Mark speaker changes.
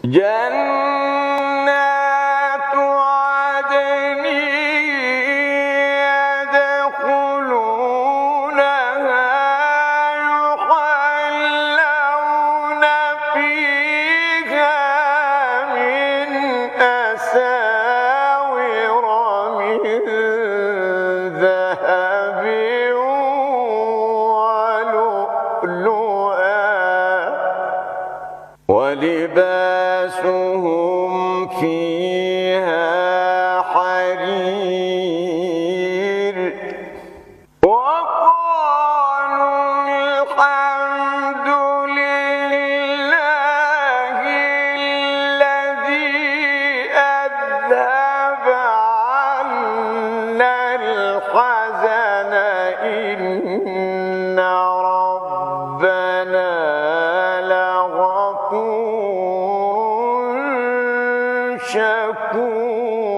Speaker 1: جنات عدن يدخلونها يحلون فيها من أساور من ذهب ولؤلؤا ولباسهم فيها حرير وقالوا الحمد لله الذي أذهب عنا الحزن إن ربنا لغفور شكور.